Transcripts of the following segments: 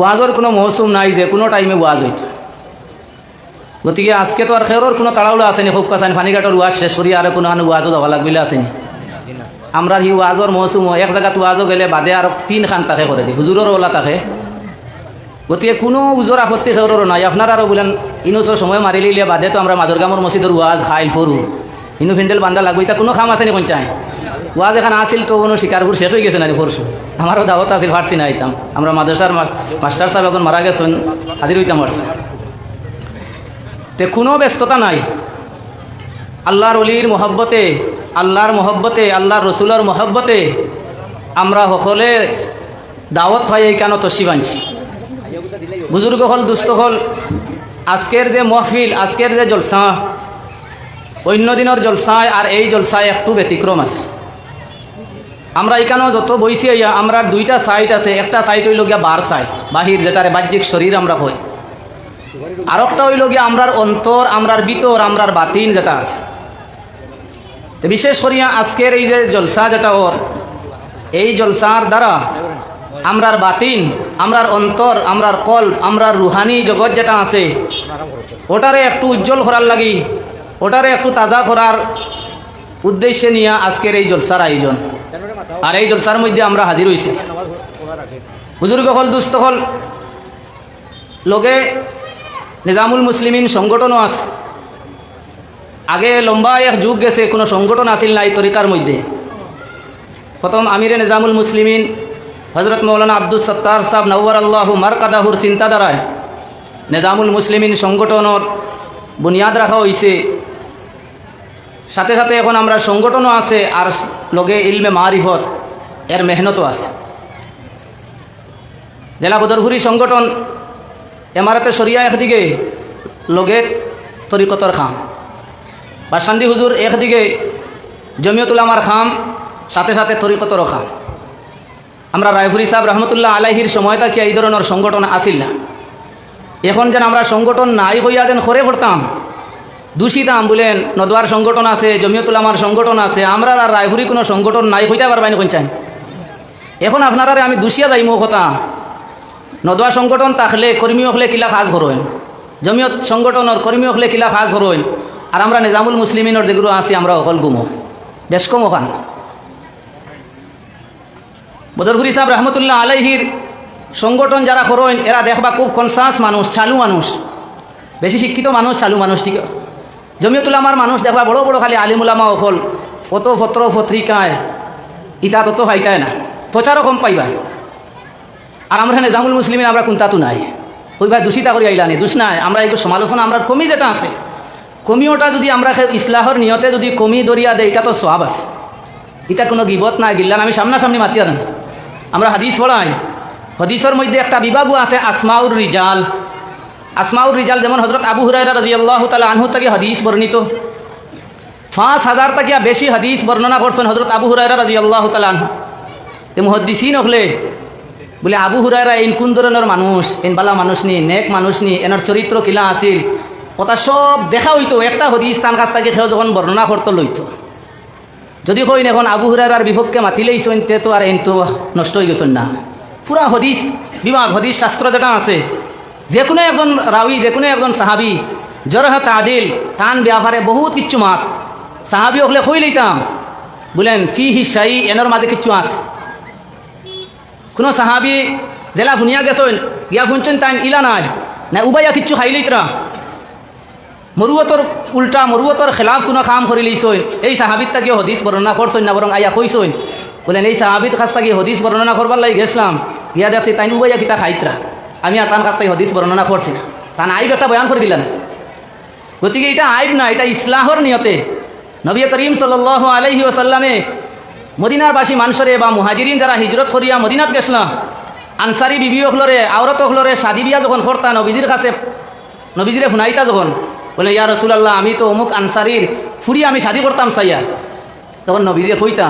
ওয়াজর কোনো মৌসুম নাই যে কোনো টাইমে ওয়াজ হইত। গতিকে আজকে তো আর খেরোর কোনো তাড়াহুড়ো আসেনি, খুব কাছানি ফানিঘাটর ওয়াজ শেষ করি আর কোনো ওয়াজও যাওয়া লাগবিলে আসেনি। আমরা হি ওয়াজর মৌসুম এক জায়গাত ওয়াজও গেলে বাদে আর 3 খান তাকে করে দিই, হুজুরের ওলা তাকে। গতিকে কোনো উজোর আপত্তি খেরোরও নাই। আপনারা আরও বলেন ইনো তো সময় মারি লিলে বাদে তো আমরা মাজর গামর মসজিদের ওয়াজ খাইল ফরু, ইনো ফিন্ডেল বান্ধা লাগবে, এটা কোনো খাম আসেনি পঞ্চায়। ওয়াজ এখানে আসিল তো কোনো শিকারপুর শেষ হয়ে গেছে না পরশু, আমারও দাওয়াত আসিল, ফার্সি না আইতাম। আমরা মাদ্রাসার মাস্টার সাহেব এখন মারা গেছেন, হাজির হইতাম পারছি। তে কোনো ব্যস্ততা নাই। আল্লাহর অলির মহব্বতে, আল্লাহর মহব্বতে, আল্লাহর রসুলের মহব্বতে আমরা সকলে দাওয়াত হয় এই কেন তসি বানছি। বুজুর্গ হল, দুস্থ হল, আজকের যে মহফিল, আজকের যে জলসা, অন্য দিনের জলসায় আর এই জলসায় একটু ব্যতিক্রম আছে। আমরা এখানেও যত বইছি আমরা 2টা সাইড আছে। একটা সাইড হইল গিয়া বার সাইড, বাহির, যেটারে বাহ্যিক শরীর আমরা হই। আর একটা হইল গিয়া আমরার অন্তর, আমরার ভিতর, আমরার বাতিন যেটা আছে। তো বিশেষ করিয়া আজকের এই যে জলসা যেটা ওর, এই জলসার দ্বারা আমরার বাতিন, আমরার অন্তর, আমরার কল্প, আমরার রুহানি জগৎ যেটা আছে ওটারে একটু উজ্জ্বল করার লাগি, ওটারে একটু তাজা করার উদ্দেশ্যে নিয়ে আজকের এই জলসার আয়োজন। আর এই জলসার মধ্যে আমরা হাজির হয়েছি। বুজুর্গ হল, দুস্থ হল, লগে নিজামুল মুসলিমিন সংগঠনও আছে। আগে লম্বা এক যুগ গেছে, কোনো সংগঠন আসিল না এই তরিকার মধ্যে। প্রথম আমিরে নিজামুল মুসলিমিন হজরত মৌলানা আব্দুল সত্তার সাহেব নওয়ার আল্লাহু মারকাদাহুর চিন্তাধারায় নিজামুল মুসলিমিন সংগঠনের বুনিয়াদ রাখা হয়েছে। সাথে সাথে এখন আমরা সংগঠনও আছে, আর লগে ইলমে মারিফত এর মেহনতও আছে। জেলা বদরপুরি সংগঠন এমারতে শরিয়া একদিকে, লগে তরিকতর খাম, বাসান্দি হুজুর একদিকে, জমিয়তুল আমার খাম, সাথে সাথে তরিকতর খাম। আমরা রায়পুরি সাহেব রহমতুল্লাহ আলাইহির সময়টা কি এই ধরনের সংগঠন আসিল না। এখন যেন আমরা সংগঠন নাই হইয়া যেন খরে পড়তাম, দূষিতাম বলেন নদওয়ার সংগঠন আছে, জমিয়তুল আমার সংগঠন আছে, আমরা আর রায়পুরি কোনো সংগঠন নাই হইতে পারবাই কোন চাই। এখন আপনারা আমি দুষিয়া যাই মো কথা, নদওয়া সংগঠন থাকলে কর্মী হলে কিলা কাজ করবেন, জমিয়ত সংগঠনের কর্মী হলে কিলা কাজ করবেন, আর আমরা নিজামুল মুসলিমিনের যেগুলো আছি আমরা অকল গুমো বেশ কম ওখান। বদরপুরি সাহেব রহমতুল্লাহ আলাইহির সংগঠন যারা করেন এরা দেখবা খুব কনসাস মানুষ, চালু মানুষ, বেশি শিক্ষিত মানুষ, চালু মানুষ, ঠিক আছে। জমিয়তুল আমার মানুষ দেখবা বড় বড় খালি আলিমুলামা অকল, অত পত্র পত্রিকায় ইতা তত পাইতায় না, প্রচারও কম পাইবা। আর আমরা নিজামুল মুসলিমিন আমরা কোনটাতো নাই, ওই ভাই দূষিতা করে আইলানি, দোষ নাই। আমরা এই সমালোচনা, আমরা কমি যেটা আছে, কমিওটা যদি আমরা ইসলাহর নিয়তে যদি কমি দরিয়া দেয়, এটা তো সওয়াব আছে, এটা কোনো গিবত নাই, গিল্লাম আমি সামনাসামনি মাতিয়া দেন। আমরা হাদিস পড়াই, হাদিসের মধ্যে একটা বিভাগও আছে আসমাউর রিজাল। আসমাউর রিজাল যেমন হজরত আবু হুরায়রা রাদিয়াল্লাহু তাআলা আনহু থেকে হাদিস বর্ণিত, 5000 থেকে বেশি হাদিস বর্ণনা করছেন হজরত আবু হুরায়রা রাদিয়াল্লাহু তাআলা আনহু। এই মুহাদ্দিসিন হলে বলে আবু হুরায়রা ইন কোন ধরনের মানুষ, ইন বালা মানুষ নি, নেক মানুষ নি, এনার চরিত্র কিলা আছিল, কথা সব দেখা হইতো। একটা হাদিস তার কাছ থেকে কেউ যখন বর্ণনা করতে লইতো, যদি কইন এখন আবু হুরায়রার বিপক্ষে মাতিলেইছেন তে তো আর এন তো নষ্ট হয়ে গেছেন না। পুরা হদিস বিভাগ, হদিস শাস্ত্র যেটা আছে, যে কোনো একজন রাউি, যে কোনো একজন সাহাবি জরহ তাদিল তান ব্যাপারে বহুত কিচ্ছু মাত সাহাবি হলে কই লইতাম, বলেন ফি হিসাই এনের মাঝে কিচ্ছু আছে। কোনো সাহাবি জেলা ভুনিয়া গেছেন, গিয়া শুনছেন তাই ইলা নাই না উবাইয়া কিচ্ছু খাই লইতরা, মরুয়তর উল্টা, মরুয়তর খেলাফ কোনো কাম করে লইছই, এই সাহাবিত তাকে হদিস বর্ণনা করছেন না, বরং আইয়া কইসইন বলেন এই সাহাবিত কাছ থেকে হদিস বর্ণনা করবার লাগি গেছিলাম, গিয়া দেখছি তাই উবাইয়া কিতা খাইতরা, আমি আর তার কাছ থেকে হদিস বর্ণনা করছি না, তার আইব একটা বয়ান করে দিলেন। গতিকে এটা আইব না, এটা ইসলাহর নিয়তে নবী করিম সাল্লাল্লাহু আলাইহি ওয়াসাল্লামে মদিনার বাসী মানুষরে বা মুহাজিরিন যারা হিজরত করিয়া মদিনাত গেছিলাম, আনসারি বিবি হলরে, আওরত হলরে শাদি বিয়া যখন করতা নবীজির কাছে, নবীজিরে শুনাইতা যখন বলে ইয়া রাসূলুল্লাহ আমি তো অমুক আনসারির ফুড়ি আমি শাদি করতাম চাইয়া, তখন নবীজিরে কইতা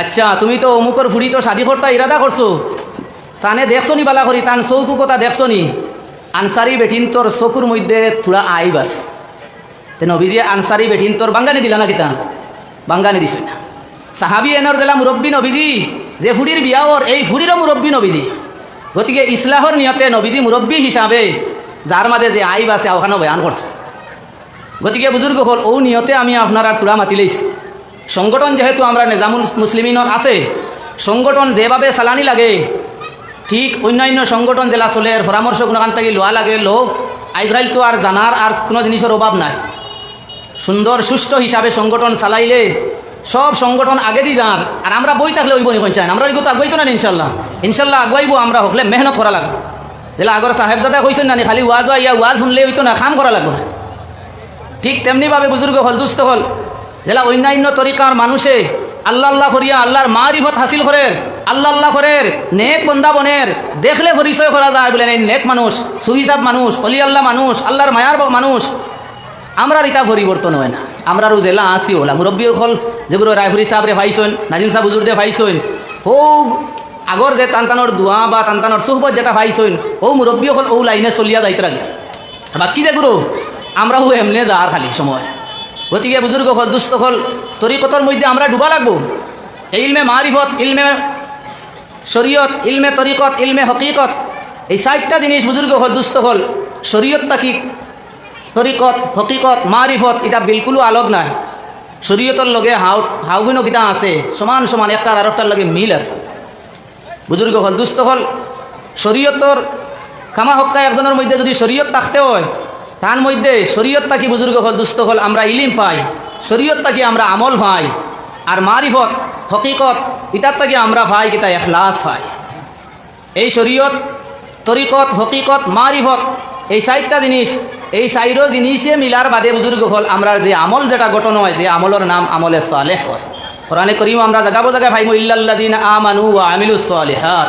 আচ্ছা তুমি তো অমুকর ফুড়ি তো শাদি করতা ইরাদা করছো, তানে দেখছো নি বালা করি, তান চৌকু কথা দেখছো নি, আনসারি বেটিন তোর চকুর মধ্যে থোড়া আইব আছে। তে নবীজি আনসারি বেটিন তোর বাঙ্গানি দিলা না কিতা, বাঙ্গানি দিছ না। সাহাবি এনর দিলা মুরব্বী নবীজি, যে ফুড়ির বিয়া ওর এই ফুড়িরও মুরব্বী নবীজি, গতিকে ইসলাহর নিয়তে নবীজি মুরব্বী হিসাবে যার মাঝে যে আইব আছে ওখানে বয়ান করছে। গতিকে বুজুর্গ হল ও নিয়তে আমি আপনার আর তুলা মাতি লইছি। সংগঠন যেহেতু আমরা নিজামুল মুসলিমিনের আছে, সংগঠন যেভাবে চালানি লাগে ঠিক অন্যান্য সংগঠন জেলা চলের পরামর্শ কোনোখান থেকে লোয়া লাগে লোক আজকাল তো আর জানার আর কোনো জিনিসের অভাব নাই। সুন্দর সুষ্ঠু হিসাবে সংগঠন চালাইলে সব সংগঠন আগে দি যান। আর আমরা বই থাকলে ওই বই চাই আমরা এগুলো আগুয়াইতো না ইনশাল্লাহ। ইনশাল্লাহ আগুয়াইব আমরা হকলে মেহনত করা লাগবে। যেটা আগর সাহেবজাদা কইছেন না খালি ওয়াজ ইয়া ওয়াজ শুনলে হইতো না, কাম করা লাগবে। ঠিক তেমনিভাবে বুজুর্গ হল দুস্থ হল যেটা অন্যান্য তরিকার মানুষে আল্লাহ আল্লাহ করিয়া আল্লাহর মারিফত হাসিল করের, আল্লাহ আল্লাহ করের, নেক বন্দা বনের দেখলে পরিচয় করা যায় বলেন এই নেক মানুষ, সুহিসাব মানুষ, অলি আল্লাহ মানুষ, আল্লাহর মায়ার মানুষ। আমরা ইতা পরিবর্তন হয় না। আমরারও জেলা আসি ওলা মুরব্বী হল যেগুলো রায়পুরি সাহেবরে ভাইছেন, নাজিম সাহেব হুজুরদে ভাইছেন, ও আগর যে টানটানোর দোয়া বা টানটানোর সুহবত যেটা ভাইছেন ও মুরব্বী হল ও লাইনে চলিয়া যাইতে লাগে। বাকি যেগুলো আমরা ও এমনে যার খালি সময়। গতিকে বুজুর্গ হল দুস্থ হল তরিকতর মধ্যে আমরা ডুবা লাগবো। ইলমে মারিফত, ইলমে শরীয়ত, ইলমে তরিকত, ইলমে হকিকত, এই 4টা জিনিস বুজুর্গ হল দুস্থ হল। শরীয়তটা কি, তরিকত, হকিকত, মারিফত এটা বিলকুলও আলোক নাই। শরীয়তর লগে হাউগুনো কিতা আছে সমান সমান, একটার আর একটার লগে মিল আছে। বুজুর্গ হল দুস্থ হল শরীয়তর কামা হক্কা একজনের মধ্যে যদি শরীয়ত থাকতে হয় তার মধ্যে শরীয়তটা কি বুজুর্গ হল দুস্থ হল আমরা ইলিম পাই, শরীয়তটা কি আমরা আমল পাই, আর মারিফত হকিকত এটার থেকে আমরা পাই কিতা এখলাস পাই। এই শরীয়ত, তরিকত, হকিকত, মারিফত এই 4টা জিনিস, এই 4 জিনিসে মিলার বাদে বুজুর্গ হল আমরা যে আমল যেটা গঠন হয়, যে আমলের নাম আমলে সালেহ হয়। কোরআনে করিম আমরা জায়গা জায়গায় ভাইমু ইল্লাল্লাযিনা আমানু ওয়া আমিলুস সালিহাত,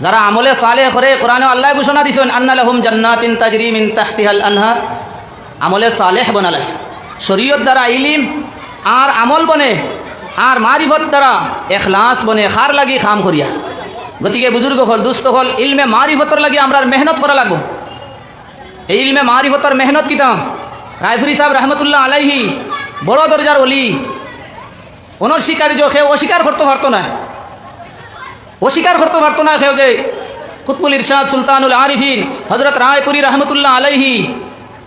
যারা আমলে সালেহ করে। কোরআনে আল্লাহ ঘোষণা দিয়েছেন আন্না লাহুম জান্নাতিন তাজরি মিন তাহতিহাল আনহার, আমলে সালেহ বানালে। শরীয়ত দ্বারা ইলিম আর আমল বনে, আর মারিফত দ্বারা এখলাস বনে, খার লাগি খাম করিয়া। গতিকে বুজুর্গ হল দুস্থ হল ইলমে মারিফতর লাগি আমরা মেহনত করা লাগবো। এই ইলমে মারিফতর মেহনত কিতা রায়পুরি সাহেব রহমতুল্লাহ আলাইহি বড় দরজার অলি, ওনার শিকারী যে কেউ অস্বীকার করতে পারতো না, অস্বীকার করতে পারতো না কেউ যে কুতুবুল ইরশাদ সুলতানুল আরিফিন হজরত রায়পুরি রহমতুল্লাহ আলাইহি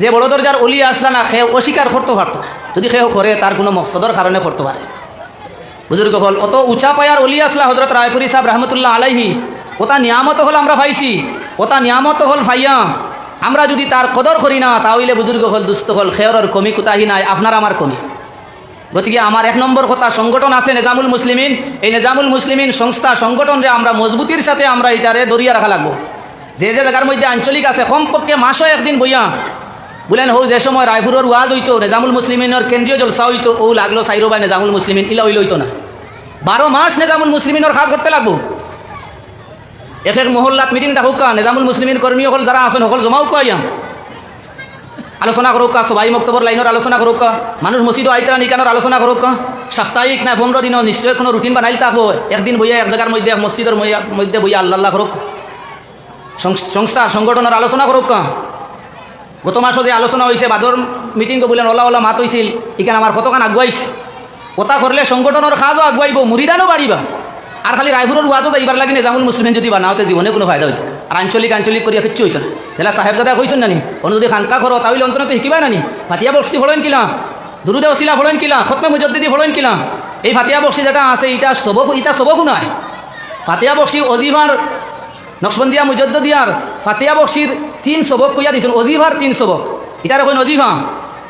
যে বড় দরজার অলি আসলা না, কেউ অস্বীকার করতে পারতো না। যদি কেউ করে তার কোনো মকসদর কারণে করতে পারে। বুজুর্গ হল অত উঁচা পায়ার অলি আসলা হজরত রায়পুরি সাহেব রহমতুল্লাহ আলাইহি, ওটা নিয়ামত হল আমরা পাইছি, ওটা নিয়ামত হল ফাইয়া আমরা যদি তার কদর করি না তাহলে বুজুর্গ হল দুস্থ হল খেয়রের কমি কোথাহি নাই, আপনার আমার কমি। গতিকে আমার 1 নম্বর কথা, সংগঠন আছে নিজামুল মুসলিমিন, এই নিজামুল মুসলিমিন সংস্থা সংগঠনরে আমরা মজবুতির সাথে আমরা এটারে দরিয়া রাখা লাগবো। যে যে জায়গার মধ্যে আঞ্চলিক আছে কমপক্ষে মাসও একদিন বইয়া বলেন হো যে সময় রায়পুরের ওয়াজ হইতো, নিজামুল মুসলিমিনের কেন্দ্রীয় জলসা হইতো, ও লাগলো 4 বা নিজামুল মুসলিমিন ইলা হইতো না, 12 মাস নিজামুল মুসলিমিনের কাজ করতে লাগবো। এক মহল্লাত মিটিং ডাকুকা নিজামুল মুসলিমিন কর্মী হল যারা আছেন সকল জমাও কাইয়া আলোচনা করুকা, সবাই মক্তবর লাইনের আলোচনা করুকা, মানুষ মসজিদও আইতরা নিকানোর আলোচনা করুকা, সাপ্তাহিক না 15 দিনও নিশ্চয় কোনো রুটিন বানাইল থাকবো। একদিন বইয়া এক জায়গার মধ্যে মসজিদের মধ্যে বইয়া আল্লাহ করুক, সংস্থা সংগঠনের আলোচনা করুকা। গত মাসও যে আলোচনা হয়েছে বাদর মিটিং বললেন ওলা ওলা মাত হয়েছিল, এখানে আমার কতখান আগুয়াইছে। ওটা করলে সংগঠনের কাজও আগুয়াইব, মুরিদানও বাড়িবা। আর খালি রায়পুরের ওয়াজও এইবার লাগে নিজামুল মুসলিমিন যদি বানাওতে জীবনে কোনো ফায়দা হইতো, আর আঞ্চলিক করিয়া কিচ্ছু হইতো না। যেটা সাহেবজাদা কইছেন নানি অন্য যদি খানকা করো তাহলে অন্তত শিখিবাই নানি, ফাতিয়া বক্সি ফলেন কিলা, দুরুদে ওসিলা ফলেন কিলা, খতমে মুজদ্দিদি ফলেন কিলা। এই ফাতিয়া বক্সি যেটা আছে এটা সবকু নয়। ফাতিয়া বক্সি অজিভার নকশবন্দিয়া মুজদ্দিদিয়ার ফাতিয়া বক্সির 3 সবক কইয়া দিয়েছেন, অজিভার 3 সবক। এটার এখন অজিভা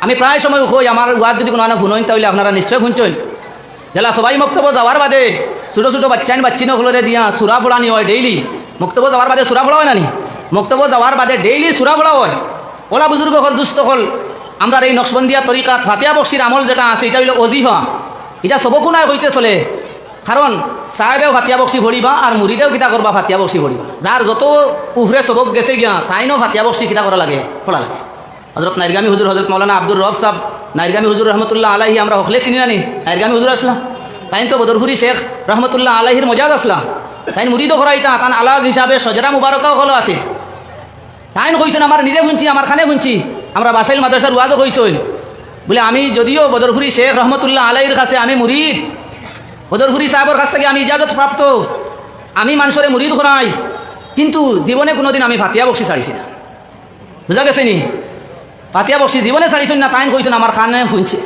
আমি প্রায় সময় কই, আমার ওয়াজ যদি কোনো শুনেন তাহলে আপনারা নিশ্চয় শুনছেন। জেলা সবাই মক্তব্য যাওয়ার বাদে ছোটো ছোটো বাচ্চিন হলরে দিয়া সুরা পড়ানি হয় ডেইলি। মক্তব্য যাওয়ার বাদে সুরা পড়া হয় নানি, মক্তব্য যাওয়ার বাদে ডেইলি সুরা পড়া হয়। ওলা বুজুর্গ হল দুস্থ হল আমরা এই নকশবন্দিয়া তরিকাত ফাতিয়া বক্সির আমল যেটা আছে এটা হইল অজিফা। এটা সবকু নাই হইতে চলে, কারণ সাহেবেও ফাতিয়া বক্সি ভরিবা আর মুরিদেও কিতা করবা ফাতিয়া বক্সি ভরিবা। যার যত উফরে সবক গেছে গিয়া তাইনও ফাতিয়া বক্সি কিতা করা লাগে, পড়া লাগে। হজরত নাইরগামী হুজুর হজরত মৌলানা আব্দুর রব সাহেব নাইরগামী হুজুর রহমতুল্লাহ আলাহি আমরা হকলে চিনি নানি, নাইরগামী হুজুর আসলা তাই তো বদরপুরি শেখ রহমতুল্লাহ আলাহির মজাদ আসলা, তাই মুরিদও করাইতা তান আলাগ হিসাবে সজরা মুবারকাও হলো আছে। তাইন কইছেন আমার নিজে শুনছি, আমার খানে শুনছি, আমরা বাসাইল মাদ্রাসার ওয়াজও কইছেন বলে আমি যদিও বদরপুরি শেখ রহমতুল্লাহ আলাহির কাছে আমি মুরিদ, বদরপুরি সাহেবের কাছ থেকে আমি ইজাজত প্রাপ্ত, আমি মানুষের মুরিদ করাই, কিন্তু জীবনে কোনোদিন আমি ফাতিয়া বক্সি ছাড়িছি না, বুঝা গেছে নি? ফাতিয়া বক্সি জীবনে ছাড়িছেন না, তাই কইছেন আমার কানে শুনছে।